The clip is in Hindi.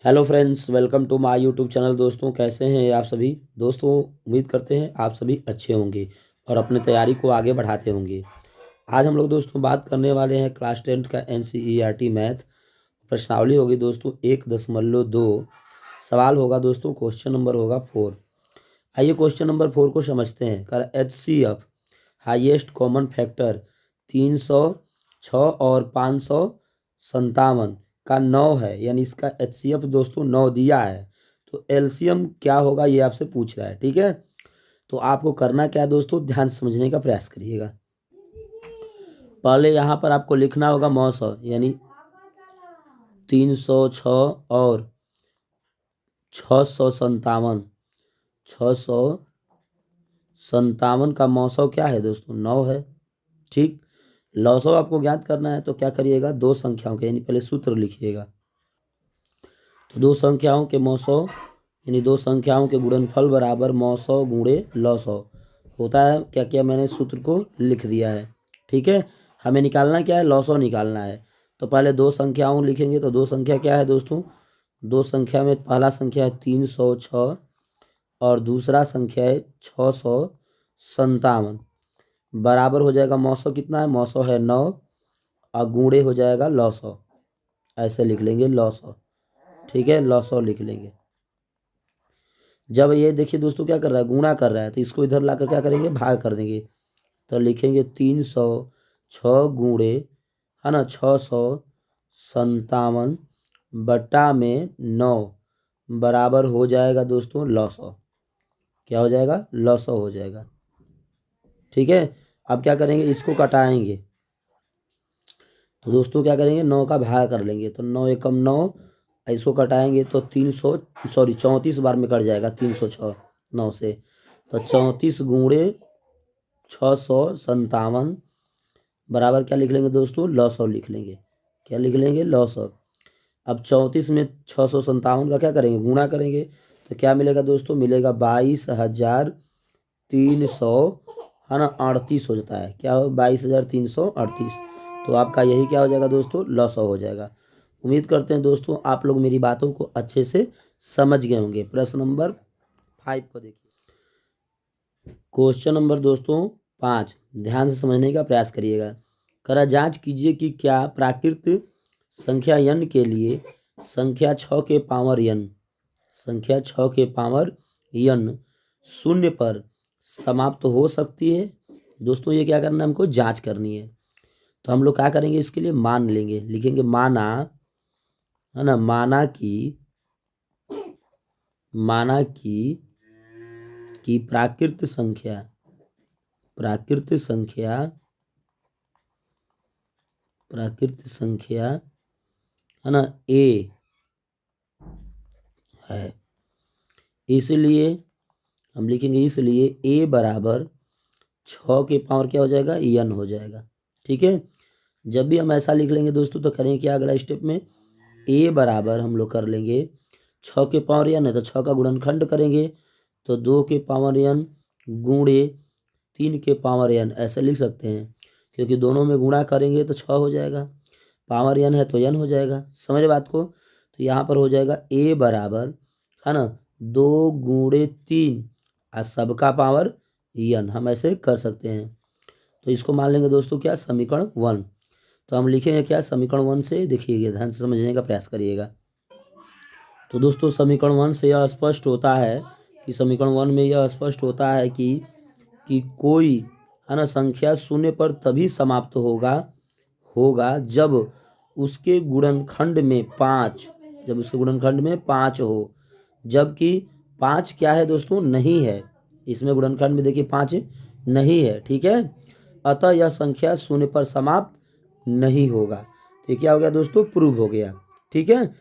Hello friends, welcome to my YouTube channel. दोस्तों, कैसे हैं आप सभी? दोस्तों, उम्मीद करते हैं आप सभी अच्छे होंगे और अपनी तैयारी को आगे बढ़ाते होंगे। आज हम लोग दोस्तों बात करने वाले हैं क्लास 10 का NCERT मैथ। प्रश्नावली होगी दोस्तों 1.2। सवाल होगा दोस्तों, क्वेश्चन नंबर होगा 4। आइए क्वेश्चन नंबर 4 को समझते हैं। कर HCF हाईएस्ट कॉमन फैक्टर 306 और 557 का 9 है, यानी इसका HCF दोस्तों 9 दिया है। तो एलसीएम क्या होगा ये आपसे पूछ रहा है। ठीक है, तो आपको करना क्या है दोस्तों, ध्यान से समझने का प्रयास करिएगा। पहले यहाँ पर आपको लिखना होगा 900, यानी 306 और 657। 657 का 900 क्या है दोस्तों, 9 है। ठीक, लॉसो आपको ज्ञात करना है तो क्या करिएगा, दो संख्याओं के यानी पहले सूत्र लिखिएगा। तो दो संख्याओं के 900 यानी दो संख्याओं के गुणनफल बराबर 900 गुणे लॉसो होता है। क्या किया मैंने, सूत्र को लिख दिया है। ठीक है, हमें निकालना क्या है, लॉसो निकालना है। तो पहले दो संख्याओं लिखेंगे। तो दो संख्या क्या है दोस्तों, दो संख्या में पहला संख्या है 306 और दूसरा संख्या है 657। बराबर हो जाएगा 900, कितना है 900 है 9, और गुणे हो जाएगा लॉसो। ऐसे लिख लेंगे लॉसो। ठीक है, लॉसो लिख लेंगे। जब ये देखिए दोस्तों क्या कर रहा है, गुणा कर रहा है, तो इसको इधर लाकर क्या करेंगे, भाग कर देंगे। तो लिखेंगे 306 गुणे, है ना, 657 बटा में 9 बराबर हो जाएगा दोस्तों लॉसो। क्या हो जाएगा, लॉसो हो जाएगा। ठीक है, अब क्या करेंगे, इसको कटाएंगे। तो दोस्तों क्या करेंगे, 9 का भाग कर लेंगे। तो 9 एकम 9, इसको कटाएंगे तो 34 बार में कट जाएगा 306 9 से। तो 34 गुणे 657 बराबर क्या लिख लेंगे दोस्तों, लॉसो लिख लेंगे। क्या लिख लेंगे, लॉसो। अब 34 में 657 का क्या करेंगे, गुणा करेंगे। तो क्या मिलेगा दोस्तों, मिलेगा 22,300, है ना, 38 हो जाता है। क्या हो, 22,338। तो आपका यही क्या हो जाएगा दोस्तों, लॉसो हो जाएगा। उम्मीद करते हैं दोस्तों आप लोग मेरी बातों को अच्छे से समझ गए होंगे। प्रश्न नंबर 5 को देखिए। क्वेश्चन नंबर दोस्तों 5, ध्यान से समझने का प्रयास करिएगा। करा जांच कीजिए कि क्या प्राकृत संख्या n के लिए संख्या 6 के पावर n, संख्या 6 के पावर n शून्य पर समाप्त हो सकती है। दोस्तों ये क्या करना है, हमको जांच करनी है। तो हम लोग क्या करेंगे, इसके लिए मान लेंगे। लिखेंगे माना, है ना, माना कि प्राकृत संख्या, प्राकृत संख्या, प्राकृत संख्या, है ना, a है। इसलिए हम लिखेंगे, इसलिए a बराबर 6 के पावर क्या हो जाएगा, n हो जाएगा। ठीक है, जब भी हम ऐसा लिख लेंगे दोस्तों तो करेंगे क्या, अगला स्टेप में a बराबर हम लोग कर लेंगे 6 के पावर n है तो 6 का गुणनखंड करेंगे। तो 2 के पावर n गुणे 3 के पावर n, ऐसे लिख सकते हैं। क्योंकि दोनों में गुणा करेंगे तो 6 हो जाएगा, पावर n है तो n हो जाएगा। समझ बात को। तो यहाँ पर हो जाएगा a बराबर, है ना, 2 गुणे 3 और सबका पावर n, हम ऐसे कर सकते हैं। तो इसको मान लेंगे दोस्तों क्या, समीकरण 1। तो हम लिखेंगे क्या, समीकरण 1 से, देखिएगा ध्यान से समझने का प्रयास करिएगा। तो दोस्तों समीकरण 1 से यह स्पष्ट होता है कि, समीकरण 1 में यह स्पष्ट होता है कि कोई, है ना, संख्या शून्य पर तभी समाप्त होगा होगा जब उसके गुणनखंड में 5, जब उसके गुणनखंड में 5 हो। जबकि 5 क्या है दोस्तों, नहीं है। इसमें गुणनखंड में देखिए 5 नहीं है। ठीक है, अतः यह संख्या शून्य पर समाप्त नहीं होगा। तो क्या हो गया दोस्तों, प्रूव हो गया। ठीक है,